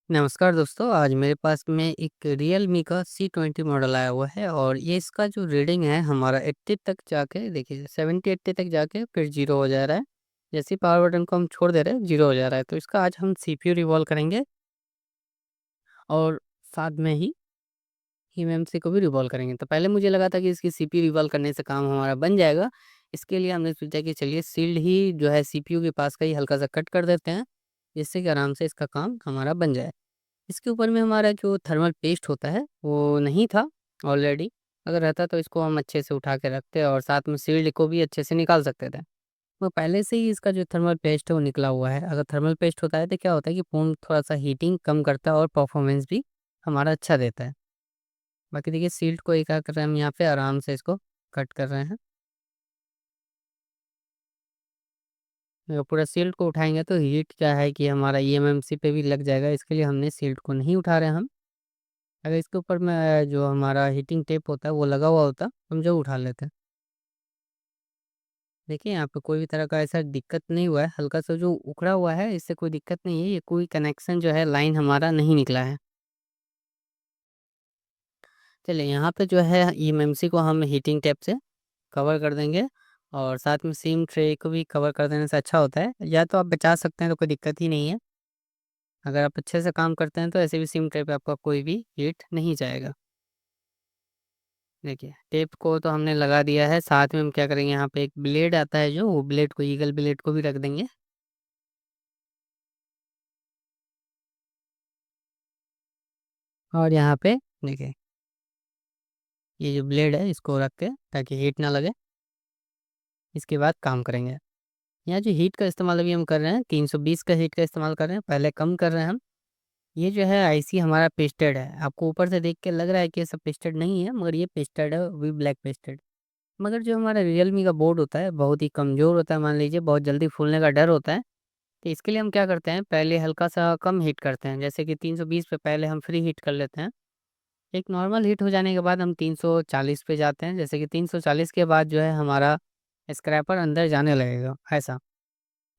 नमस्कार दोस्तों, आज मेरे पास में एक रियलमी का C20 मॉडल आया हुआ है और ये इसका जो रीडिंग है हमारा 80 तक जाके देखिए 70-80 तक जाके फिर 0 हो जा रहा है। जैसे ही पावर बटन को हम छोड़ दे रहे हैं 0 हो जा रहा है। तो इसका आज हम सीपीयू रिवॉल्व करेंगे और साथ में ही eMMC को भी रिवॉल्व करेंगे। तो पहले मुझे लगा था कि इसकी सीपीयू रिवॉल्व करने से काम हमारा बन जाएगा। इसके लिए हमने सोचा कि चलिए शील्ड ही जो है सीपीयू के पास का ही हल्का-सा कट कर देते हैं, जिससे कि आराम से इसका काम हमारा बन जाए। इसके ऊपर में हमारा जो थर्मल पेस्ट होता है, वो नहीं था ऑलरेडी। अगर रहता तो इसको हम अच्छे से उठा के रखते और साथ में शील्ड को भी अच्छे से निकाल सकते थे। वो पहले से ही इसका जो थर्मल पेस्ट है वो निकला हुआ है। अगर थर्मल पेस्ट होता है तो क्या होता है कि फ़ोन थोड़ा-सा हीटिंग कम करता है और परफॉर्मेंस भी हमारा अच्छा देता है। बाकी देखिए शील्ड को क्या कर रहे हैं हम यहाँ पे आराम से इसको कट कर रहे हैं। पूरा शील्ड को उठाएँगे तो हीट क्या है कि हमारा ईएमएमसी पे भी लग जाएगा, इसके लिए हमने शील्ड को नहीं उठा रहे हैं हम। अगर इसके ऊपर में जो हमारा हीटिंग टेप होता है वो लगा हुआ होता, हम ज़रूर उठा लेते। देखिए यहाँ पे कोई भी तरह का ऐसा दिक्कत नहीं हुआ है, हल्का-सा जो उखड़ा हुआ है इससे कोई दिक्कत नहीं है, ये कोई कनेक्शन जो है लाइन हमारा नहीं निकला है। चलिए यहाँ पे जो है ईएमएमसी को हम हीटिंग टेप से कवर कर देंगे और साथ में सिम ट्रे को भी कवर कर देने से अच्छा होता है, या तो आप बचा सकते हैं तो कोई दिक्कत ही नहीं है। अगर आप अच्छे से काम करते हैं तो ऐसे भी सिम ट्रे पे आपका कोई भी हीट नहीं जाएगा। देखिए, टेप को तो हमने लगा दिया है, साथ में हम क्या करेंगे यहाँ पे एक ब्लेड आता है जो, वो ब्लेड को ईगल ब्लेड को भी रख देंगे। और यहाँ पे देखिए, ये जो ब्लेड है इसको रख के ताकि हीट ना लगे, इसके बाद काम करेंगे। यहाँ जो हीट का इस्तेमाल अभी हम कर रहे हैं 320 का हीट का इस्तेमाल कर रहे हैं, पहले कम कर रहे हैं हम। ये जो है आईसी हमारा पेस्टेड है, आपको ऊपर से देख के लग रहा है कि ये सब पेस्टेड नहीं है, मगर ये पेस्टेड है, वो भी ब्लैक पेस्टेड। मगर जो हमारा रियलमी का बोर्ड होता है बहुत ही कमज़ोर होता है, मान लीजिए बहुत जल्दी फूलने का डर होता है। तो इसके लिए हम क्या करते हैं, पहले हल्का-सा कम हीट करते हैं, जैसे कि 320 पे पहले हम फ्री हीट कर लेते हैं। एक नॉर्मल हीट हो जाने के बाद हम 340 पे जाते हैं, जैसे कि 340 के बाद जो है हमारा स्क्रैपर अंदर जाने लगेगा, ऐसा।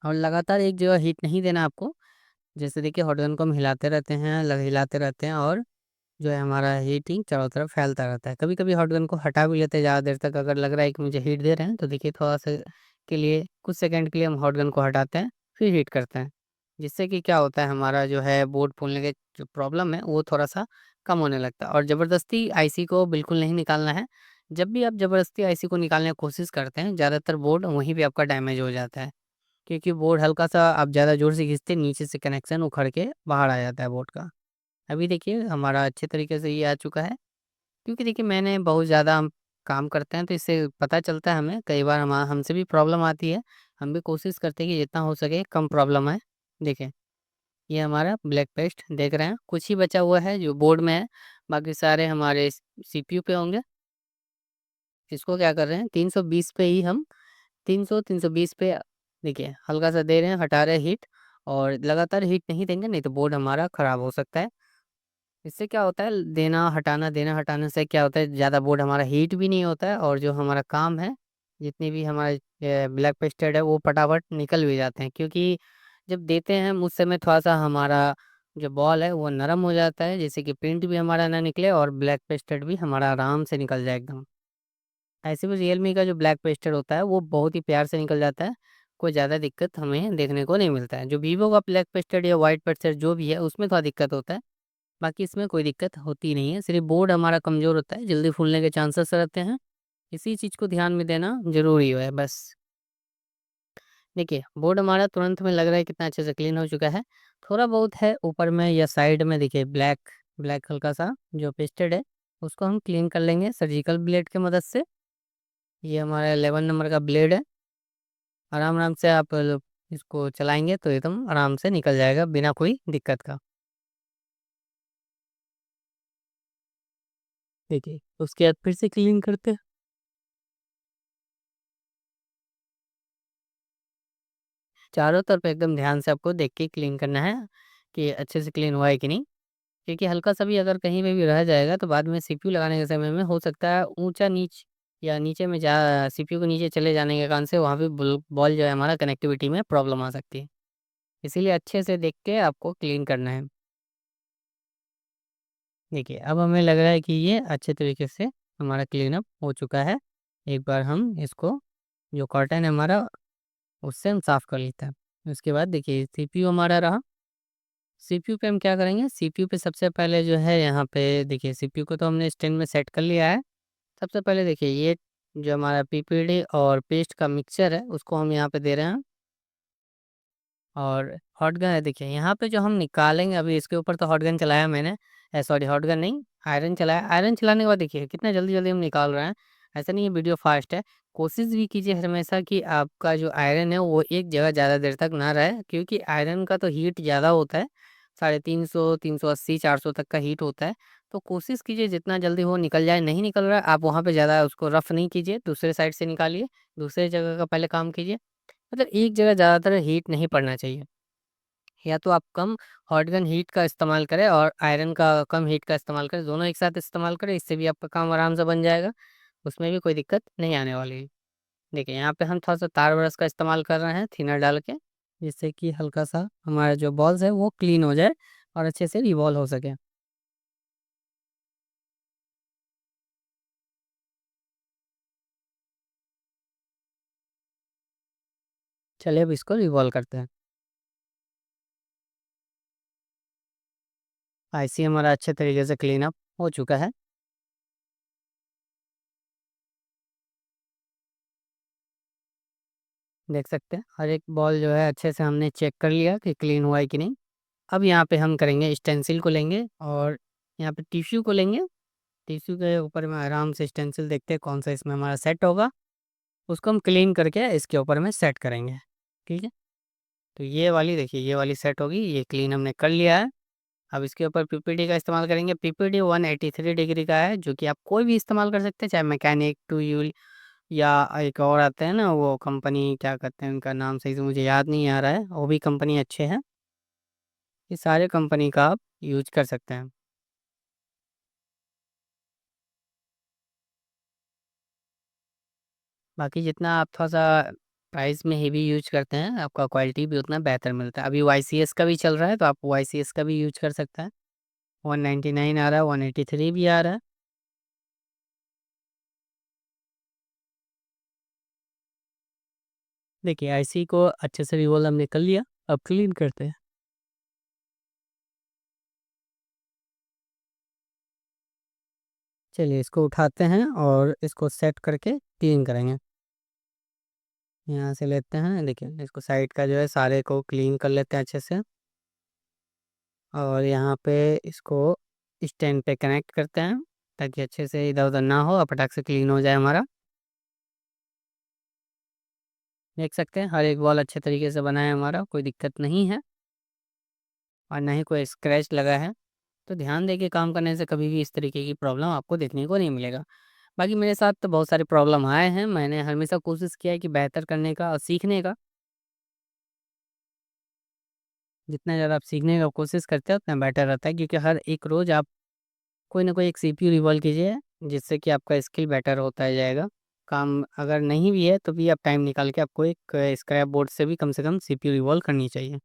और लगातार एक जगह हीट नहीं देना आपको, जैसे देखिए हॉट गन को हम हिलाते रहते हैं, हिलाते रहते हैं और जो है हमारा हीटिंग चारों तरफ फैलता रहता है। कभी-कभी हॉट गन को हटा भी लेते हैं ज़्यादा देर तक, अगर लग रहा है कि मुझे हीट दे रहे हैं, तो देखिए थोड़ा-सा के लिए कुछ सेकंड के लिए हम हॉट गन को हटाते हैं, फिर हीट करते हैं। जिससे कि क्या होता है हमारा जो है बोर्ड फूलने के जो प्रॉब्लम है वो थोड़ा-सा कम होने लगता है और ज़बरदस्ती आईसी को बिल्कुल नहीं निकालना है। जब भी आप ज़बरदस्ती आईसी को निकालने की कोशिश करते हैं, ज़्यादातर बोर्ड वहीं पे आपका डैमेज हो जाता है। क्योंकि बोर्ड हल्का-सा आप ज़्यादा ज़ोर से खींचते हैं, नीचे से कनेक्शन उखड़ के बाहर आ जाता है बोर्ड का। अभी देखिए हमारा अच्छे तरीके से ये आ चुका है, क्योंकि देखिए मैंने बहुत ज़्यादा हम काम करते हैं तो इससे पता चलता है हमें, कई बार हमसे भी प्रॉब्लम आती है। हम भी कोशिश करते हैं कि जितना हो सके कम प्रॉब्लम आए। देखिए, ये हमारा ब्लैक पेस्ट देख रहे हैं, कुछ ही बचा हुआ है जो बोर्ड में है, बाकी सारे हमारे सीपीयू पे होंगे। इसको क्या कर रहे हैं 320 पे ही हम 300-320 पे देखिए हल्का-सा दे रहे हैं, हटा रहे हैं हीट और लगातार हीट नहीं देंगे, नहीं तो बोर्ड हमारा ख़राब हो सकता है। इससे क्या होता है देना हटाने से क्या होता है, ज़्यादा बोर्ड हमारा हीट भी नहीं होता है और जो हमारा काम है, जितनी भी हमारे ब्लैक पेस्टेड है वो फटाफट निकल भी जाते हैं, क्योंकि जब देते हैं हम उस समय थोड़ा-सा हमारा जो बॉल है वो नरम हो जाता है, जिससे कि प्रिंट भी हमारा ना निकले और ब्लैक पेस्टेड भी हमारा आराम से निकल जाए एकदम। ऐसे में रियलमी का जो ब्लैक पेस्टेड होता है वो बहुत ही प्यार से निकल जाता है, कोई ज़्यादा दिक्कत हमें देखने को नहीं मिलता है। जो वीवो का ब्लैक पेस्टेड या व्हाइट पेस्टेड जो भी है उसमें थोड़ा दिक्कत होता है। बाकी इसमें कोई दिक्कत होती नहीं है, सिर्फ़ बोर्ड हमारा कमज़ोर होता है, जल्दी फूलने के चांसेस रहते हैं, इसी चीज़ को ध्यान में देना ज़रूरी है बस। देखिए, बोर्ड हमारा तुरंत में लग रहा है कितना अच्छे से क्लीन हो चुका है, थोड़ा बहुत है ऊपर में या साइड में देखिए ब्लैक ब्लैक हल्का-सा जो पेस्टेड है, उसको हम क्लीन कर लेंगे सर्जिकल ब्लेड की मदद से। ये हमारा 11 नंबर का ब्लेड है, आराम-आराम से आप इसको चलाएँगे तो एकदम आराम से निकल जाएगा बिना कोई दिक्कत का। देखिए, उसके बाद फिर से क्लीन करते हैं। चारों तरफ एकदम ध्यान से आपको देख के क्लीन करना है कि अच्छे से क्लीन हुआ है कि नहीं। क्योंकि हल्का-सा भी अगर कहीं पे भी रह जाएगा तो बाद में सीपीयू लगाने के समय में हो सकता है ऊँचा-नीच या नीचे में जा सीपीयू के नीचे चले जाने के कारण से वहाँ पे बॉल जो है हमारा कनेक्टिविटी में प्रॉब्लम आ सकती है। इसीलिए अच्छे से देख के आपको क्लीन करना है। देखिए, अब हमें लग रहा है कि ये अच्छे तरीके से हमारा क्लीन अप हो चुका है। एक बार हम इसको जो कॉटन है हमारा उससे हम साफ़ कर लेते हैं। उसके बाद देखिए सीपीयू हमारा रहा। सीपीयू पे हम क्या करेंगे, सीपीयू पे सबसे पहले जो है यहाँ पे देखिए सीपीयू को तो हमने स्टैंड में सेट कर लिया है। सबसे पहले देखिए ये जो हमारा पीपीडी और पेस्ट का मिक्सचर है उसको हम यहाँ पे दे रहे हैं। और हॉट गन है देखिए यहाँ पे जो हम निकालेंगे, अभी इसके ऊपर तो हॉट गन चलाया मैंने, सॉरी हॉट गन नहीं, आयरन चलाया। आयरन चलाने के बाद देखिए कितना जल्दी-जल्दी हम निकाल रहे हैं। ऐसा नहीं है वीडियो फास्ट है। कोशिश भी कीजिए हमेशा कि आपका जो आयरन है वो एक जगह ज़्यादा देर तक ना रहे, क्योंकि आयरन का तो हीट ज़्यादा होता है। 350, 380, 400 तक का हीट होता है। तो कोशिश कीजिए जितना जल्दी हो निकल जाए। नहीं निकल रहा है आप वहाँ पे ज़्यादा उसको रफ़ नहीं कीजिए, दूसरे साइड से निकालिए, दूसरे जगह का पहले काम कीजिए। मतलब एक जगह ज़्यादातर हीट नहीं पड़ना चाहिए। या तो आप कम हॉट गन हीट का इस्तेमाल करें और आयरन का कम हीट का इस्तेमाल करें, दोनों एक साथ इस्तेमाल करें, इससे भी आपका काम आराम से बन जाएगा, उसमें भी कोई दिक्कत नहीं आने वाली है। देखिए यहाँ पे हम थोड़ा-सा तार ब्रश का इस्तेमाल कर रहे हैं थिनर डाल के, जिससे कि हल्का-सा हमारा जो बॉल्स है वो क्लीन हो जाए और अच्छे से रिवॉल्व हो सके। चलिए अब इसको रिवॉल्व करते हैं। आईसी हमारा अच्छे तरीके से क्लीन अप हो चुका है। देख सकते हैं हर एक बॉल जो है अच्छे से हमने चेक कर लिया कि क्लीन हुआ है कि नहीं। अब यहाँ पे हम करेंगे स्टेंसिल को लेंगे और यहाँ पे टिश्यू को लेंगे। टिश्यू के ऊपर में आराम से स्टेंसिल देखते हैं कौन सा इसमें हमारा सेट होगा, उसको हम क्लीन करके इसके ऊपर में सेट करेंगे। ठीक है? तो ये वाली देखिए ये वाली सेट होगी, ये क्लीन हमने कर लिया है। अब इसके ऊपर पीपीडी का इस्तेमाल करेंगे। पीपीडी 183 डिग्री का है, जो कि आप कोई भी इस्तेमाल कर सकते हैं, चाहे मैकेनिक, टूयूल या एक और आते हैं ना वो कंपनी क्या कहते हैं उनका नाम सही से मुझे याद नहीं आ रहा है, वो भी कंपनी अच्छे हैं। ये सारे कंपनी का आप यूज़ कर सकते हैं। बाकी जितना आप थोड़ा-सा प्राइस में हेवी यूज़ करते हैं, आपका क्वालिटी भी उतना बेहतर मिलता है। अभी वाईसीएस का भी चल रहा है, तो आप वाईसीएस का भी यूज़ कर सकते हैं। 199 आ रहा है, 183 भी आ रहा है। देखिए आईसी को अच्छे से रिवॉल्व हमने कर लिया, अब क्लीन करते हैं। चलिए इसको उठाते हैं और इसको सेट करके क्लीन करेंगे। यहाँ से लेते हैं, देखिए इसको साइड का जो है सारे को क्लीन कर लेते हैं अच्छे से और यहाँ पे इसको स्टैंड पे कनेक्ट करते हैं, ताकि अच्छे से इधर-उधर ना हो और फटाक से क्लीन हो जाए हमारा। देख सकते हैं हर एक बॉल अच्छे तरीके से बना है हमारा, कोई दिक्कत नहीं है और ना ही कोई स्क्रैच लगा है। तो ध्यान देके काम करने से कभी भी इस तरीके की प्रॉब्लम आपको देखने को नहीं मिलेगा। बाकी मेरे साथ तो बहुत सारे प्रॉब्लम आए हैं, मैंने हमेशा कोशिश किया है कि बेहतर करने का और सीखने का। जितना ज़्यादा आप सीखने का कोशिश करते हैं उतना बेटर रहता है, क्योंकि हर एक रोज़ आप कोई ना कोई एक सीपीयू रिवॉल्व कीजिए, जिससे कि आपका स्किल बेटर होता जाएगा। काम अगर नहीं भी है तो भी आप टाइम निकाल के आपको एक स्क्रैप बोर्ड से कम सीपीयू रिवॉल्व करनी चाहिए।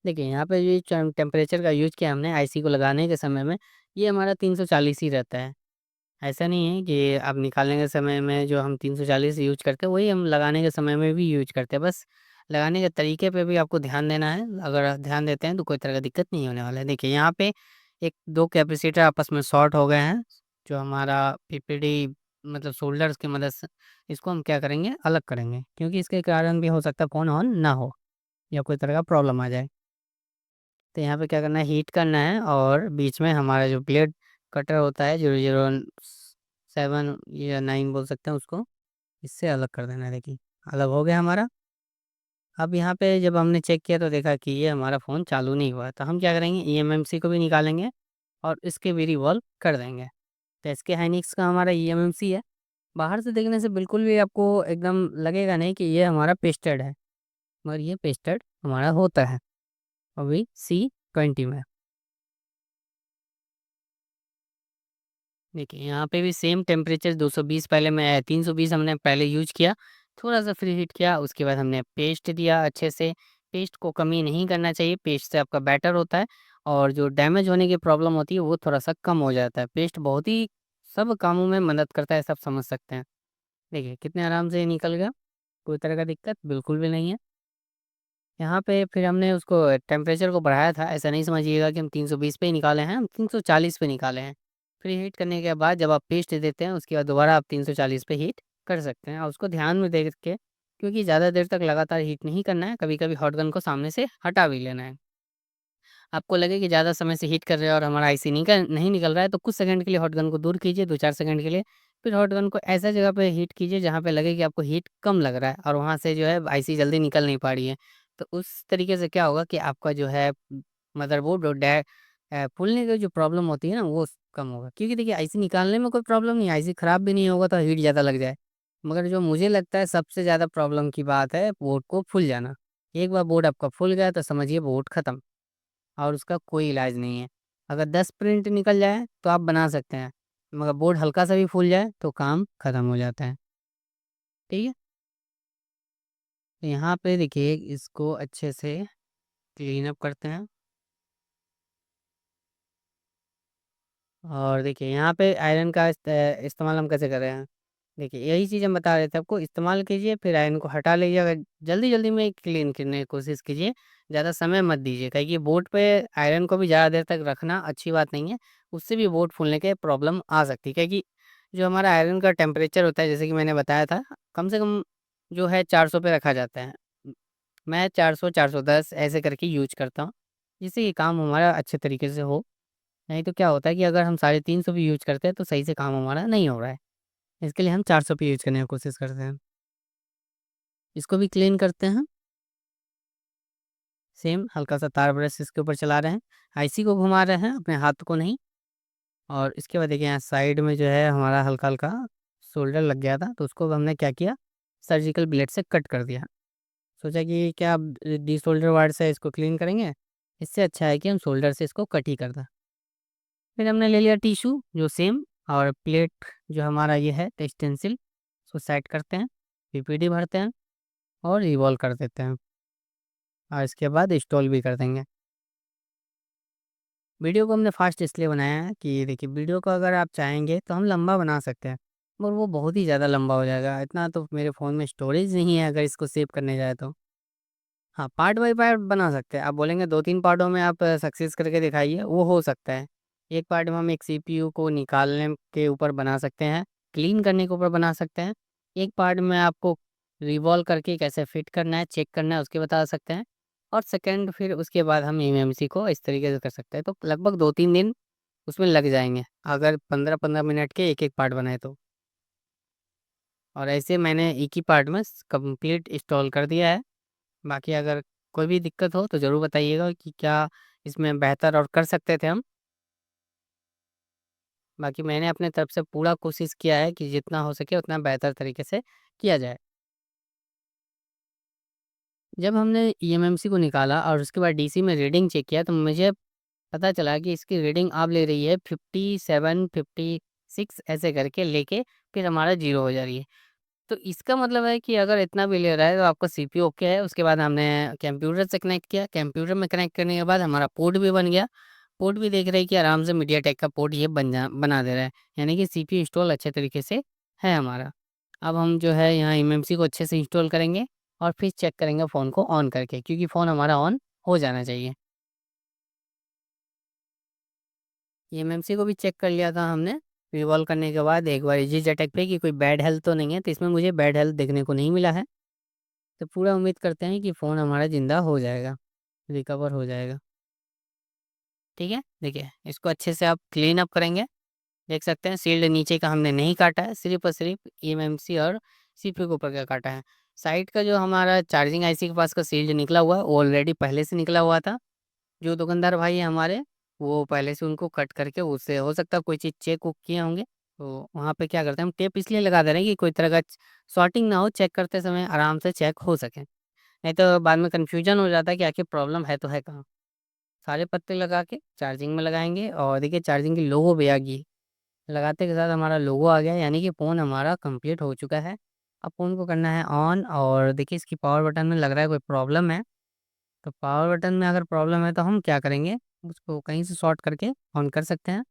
देखिए यहाँ पे ये टेम्परेचर का यूज़ किया हमने आईसी को लगाने के समय में, ये हमारा 340 ही रहता है। ऐसा नहीं है कि अब निकालने के समय में जो हम 340 यूज़ करते हैं, वही हम लगाने के समय में भी यूज़ करते हैं। बस लगाने के तरीके पे भी आपको ध्यान देना है, अगर आप ध्यान देते हैं तो कोई तरह का दिक्कत नहीं होने वाला है। देखिए यहाँ पे 1-2 कैपेसिटर आपस में शॉर्ट हो गए हैं, जो हमारा पीपीडी मतलब सोल्डर्स की मदद से इसको हम क्या करेंगे, अलग करेंगे, क्योंकि इसके कारण भी हो सकता है फ़ोन ऑन ना हो या कोई तरह का प्रॉब्लम आ जाए। तो यहाँ पे क्या करना है, हीट करना है और बीच में हमारा जो ब्लेड कटर होता है 007 या 9 बोल सकते हैं उसको, इससे अलग कर देना है। देखिए, अलग हो गया हमारा। अब यहाँ पे जब हमने चेक किया तो देखा कि ये हमारा फ़ोन चालू नहीं हुआ है, तो हम क्या करेंगे ईएमएमसी को भी निकालेंगे और इसके भी रिवॉल्व कर देंगे। तो एसके हाइनिक्स का हमारा ईएमएमसी है। बाहर से देखने से बिल्कुल भी आपको एकदम लगेगा नहीं कि ये हमारा पेस्टेड है, मगर ये पेस्टेड हमारा होता है, अभी C20 में। देखिए यहाँ पे भी सेम टेम्परेचर 220 पहले मैं 320 हमने पहले यूज़ किया, थोड़ा-सा फ्री हीट किया, उसके बाद हमने पेस्ट दिया अच्छे से। पेस्ट को कमी नहीं करना चाहिए, पेस्ट से आपका बैटर होता है और जो डैमेज होने की प्रॉब्लम होती है वो थोड़ा-सा कम हो जाता है। पेस्ट बहुत ही सब कामों में मदद करता है, सब समझ सकते हैं। देखिए कितने आराम से ये निकल गया, कोई तरह का दिक्कत बिल्कुल भी नहीं है। यहाँ पे फिर हमने उसको टेम्परेचर को बढ़ाया था, ऐसा नहीं समझिएगा कि हम 320 पे ही निकाले हैं, हम 340 पे निकाले हैं। फिर हीट करने के बाद जब आप पेस्ट देते हैं, उसके बाद दोबारा आप 340 पे हीट कर सकते हैं और उसको ध्यान में देख के, क्योंकि ज़्यादा देर तक लगातार हीट नहीं करना है, कभी-कभी हॉट गन को सामने से हटा भी लेना है। आपको लगे कि ज़्यादा समय से हीट कर रहे हैं और हमारा आईसी नहीं निकल रहा है, तो कुछ सेकंड के लिए हॉट गन को दूर कीजिए, 2-4 सेकंड के लिए। फिर हॉट गन को ऐसा जगह पे हीट कीजिए जहाँ पे लगे कि आपको हीट कम लग रहा है और वहाँ से जो है आईसी जल्दी निकल नहीं पा रही है। तो उस तरीके से क्या होगा कि आपका जो है मदरबोर्ड और फूलने की जो प्रॉब्लम होती है ना, वो कम होगा। क्योंकि देखिए आईसी निकालने में कोई प्रॉब्लम नहीं है, आईसी खराब भी नहीं होगा तो हीट ज़्यादा लग जाए। मगर जो मुझे लगता है सबसे ज़्यादा प्रॉब्लम की बात है बोर्ड को फूल जाना। एक बार बोर्ड आपका फूल गया तो समझिए बोर्ड खत्म। और उसका कोई इलाज नहीं है। अगर 10 प्रिंट निकल जाए तो आप बना सकते हैं, मगर बोर्ड हल्का सा भी फूल जाए तो काम खत्म हो जाता है, ठीक है? तो यहाँ पे देखिए इसको अच्छे से क्लीन अप करते हैं और देखिए यहाँ पे आयरन का इस्तेमाल हम कैसे कर रहे हैं। देखिए यही चीज़ हम बता रहे थे आपको, इस्तेमाल कीजिए फिर आयरन को हटा लीजिए, अगर जल्दी-जल्दी में क्लीन करने की कोशिश कीजिए, ज़्यादा समय मत दीजिए। काहे कि बोर्ड पे आयरन को भी ज़्यादा देर तक रखना अच्छी बात नहीं है, उससे भी बोर्ड फूलने के प्रॉब्लम आ सकती है। क्योंकि जो हमारा आयरन का टेम्परेचर होता है जैसे कि मैंने बताया था, कम से कम जो है 400 पे रखा जाता है। मैं 400, 410 ऐसे करके यूज़ करता हूँ, जिससे ये काम हमारा अच्छे तरीके से हो। नहीं तो क्या होता है कि अगर हम 350 भी यूज़ करते हैं तो सही से काम हमारा नहीं हो रहा है। इसके लिए हम 400 पे यूज़ करने की कोशिश करते हैं। इसको भी क्लीन करते हैं। सेम हल्का सा तार ब्रश इसके ऊपर चला रहे हैं, आईसी को घुमा रहे हैं, अपने हाथ को नहीं। और इसके बाद देखिए यहाँ साइड में जो है हमारा हल्का-हल्का शोल्डर लग गया था, तो उसको हमने क्या किया, सर्जिकल ब्लेड से कट कर दिया। सोचा कि क्या डीशोल्डर वार्ड से इसको क्लीन करेंगे, इससे अच्छा है कि हम शोल्डर से इसको कट ही कर दें। फिर हमने ले लिया टिश्यू जो सेम और प्लेट जो हमारा ये है टेस्टेंसिल, उसको सेट करते हैं, पीपीडी भरते हैं और रिवॉल्व कर देते हैं और इसके बाद इंस्टॉल भी कर देंगे। वीडियो को हमने फ़ास्ट इसलिए बनाया है कि देखिए वीडियो को अगर आप चाहेंगे तो हम लंबा बना सकते हैं, मगर वो बहुत ही ज़्यादा लंबा हो जाएगा, इतना तो मेरे फ़ोन में स्टोरेज नहीं है अगर इसको सेव करने जाए तो। हाँ, पार्ट बाय पार्ट बना सकते हैं, आप बोलेंगे 2-3 पार्टों में आप सक्सेस करके दिखाइए, वो हो सकता है। एक पार्ट में हम एक सीपीयू को निकालने के ऊपर बना सकते हैं, क्लीन करने के ऊपर बना सकते हैं। एक पार्ट में आपको रिवॉल्व करके कैसे फिट करना है, चेक करना है उसके बता सकते हैं। और सेकंड फिर उसके बाद हम एमएमसी को इस तरीके से कर सकते हैं, तो लगभग 2-3 दिन उसमें लग जाएँगे, अगर 15-15 मिनट के एक-एक पार्ट बनाए तो। और ऐसे मैंने एक ही पार्ट में स कंप्लीट इंस्टॉल कर दिया है। बाकी अगर कोई भी दिक्कत हो तो ज़रूर बताइएगा कि क्या इसमें बेहतर और कर सकते थे हम। बाकी मैंने अपने तरफ से पूरा कोशिश किया है कि जितना हो सके उतना बेहतर तरीके से किया जाए। जब हमने ईएमएमसी को निकाला और उसके बाद डीसी में रीडिंग चेक किया तो मुझे पता चला कि इसकी रीडिंग अब ले रही है 57, 56 ऐसे करके लेके फिर हमारा 0 हो जा रही है। तो इसका मतलब है कि अगर इतना भी ले रहा है तो आपका सीपीयू ओके है। उसके बाद हमने कंप्यूटर से कनेक्ट किया, कंप्यूटर में कनेक्ट करने के बाद हमारा पोर्ट भी बन गया। पोर्ट भी देख रहे हैं कि आराम से मीडियाटेक का पोर्ट ये बना दे रहा है। यानी कि सीपीयू इंस्टॉल अच्छे तरीके से है हमारा। अब हम जो है यहाँ एमएमसी को अच्छे से इंस्टॉल करेंगे और फिर चेक करेंगे फ़ोन को ऑन करके, क्योंकि फ़ोन हमारा ऑन हो जाना चाहिए। एमएमसी को भी चेक कर लिया था हमने, रिवॉल्व करने के बाद एक बार इजी अटैक पे कि कोई बैड हेल्थ तो नहीं है, तो इसमें मुझे बैड हेल्थ देखने को नहीं मिला है। तो पूरा उम्मीद करते हैं कि फ़ोन हमारा ज़िंदा हो जाएगा, रिकवर हो जाएगा। ठीक है? देखिए, इसको अच्छे से आप क्लीन अप करेंगे, देख सकते हैं शील्ड नीचे का हमने नहीं काटा है, सिर्फ़ और सिर्फ़ एमएमसी और सीपीयू के ऊपर का काटा है। साइड का जो हमारा चार्जिंग आईसी के पास का शील्ड निकला हुआ है, वो ऑलरेडी पहले से निकला हुआ था। जो दुकानदार भाई हैं हमारे, वो पहले से उनको कट करके उससे हो सकता है कोई चीज़ चेक वुक किए होंगे। तो वहाँ पे क्या करते हैं हम टेप इसलिए लगा दे रहे हैं कि कोई तरह का शॉर्टिंग ना हो, चेक करते समय आराम से चेक हो सके। नहीं तो बाद में कन्फ्यूज़न हो जाता है कि आखिर प्रॉब्लम है तो है कहाँ? सारे पत्ते लगा के चार्जिंग में लगाएँगे और देखिए चार्जिंग की लोगो भी आ गई। लगाते के साथ हमारा लोगो आ गया, यानी कि फ़ोन हमारा कंप्लीट हो चुका है। अब फ़ोन को करना है ऑन, और देखिए इसकी पावर बटन में लग रहा है कोई प्रॉब्लम है। तो पावर बटन में अगर प्रॉब्लम है तो हम क्या करेंगे, उसको कहीं से शॉर्ट करके ऑन कर सकते हैं।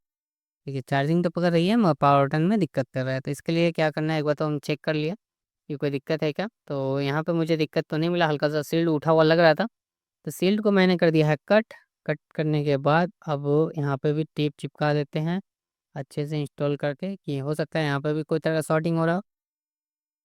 देखिए चार्जिंग तो पकड़ रही है मगर पावर बटन में दिक्कत कर रहा है, तो इसके लिए क्या करना है, एक बार तो हम चेक कर लिए कि कोई दिक्कत है क्या। तो यहाँ पे मुझे दिक्कत तो नहीं मिला, हल्का सा शील्ड उठा हुआ लग रहा था, तो शील्ड को मैंने कर दिया है कट। कट करने के बाद अब यहाँ पे भी टेप चिपका देते हैं अच्छे से इंस्टॉल करके, कि हो सकता है यहाँ पे भी कोई तरह का शॉर्टिंग हो रहा हो।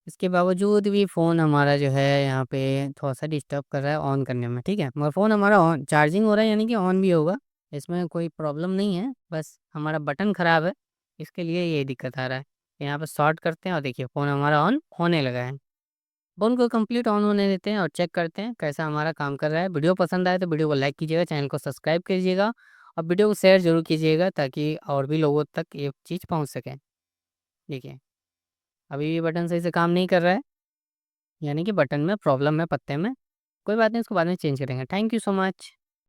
इसके बावजूद भी फ़ोन हमारा जो है यहाँ पे थोड़ा-सा डिस्टर्ब कर रहा है ऑन करने में, ठीक है? मगर फ़ोन हमारा ऑन चार्जिंग हो रहा है, यानी कि ऑन भी होगा, इसमें कोई प्रॉब्लम नहीं है, बस हमारा बटन ख़राब है, इसके लिए ये दिक्कत आ रहा है। यहाँ पे शॉर्ट करते हैं और देखिए फ़ोन हमारा ऑन होने लगा है। फ़ोन को कंप्लीट ऑन होने देते हैं और चेक करते हैं कैसा हमारा काम कर रहा है। वीडियो पसंद आए तो वीडियो को लाइक कीजिएगा, चैनल को सब्सक्राइब कीजिएगा और वीडियो को शेयर ज़रूर कीजिएगा, ताकि और भी लोगों तक ये चीज़ पहुँच सके। देखिए, अभी भी बटन सही से काम नहीं कर रहा है, यानी कि बटन में प्रॉब्लम है, पत्ते में। कोई बात नहीं, उसको बाद में चेंज करेंगे। Thank you so much.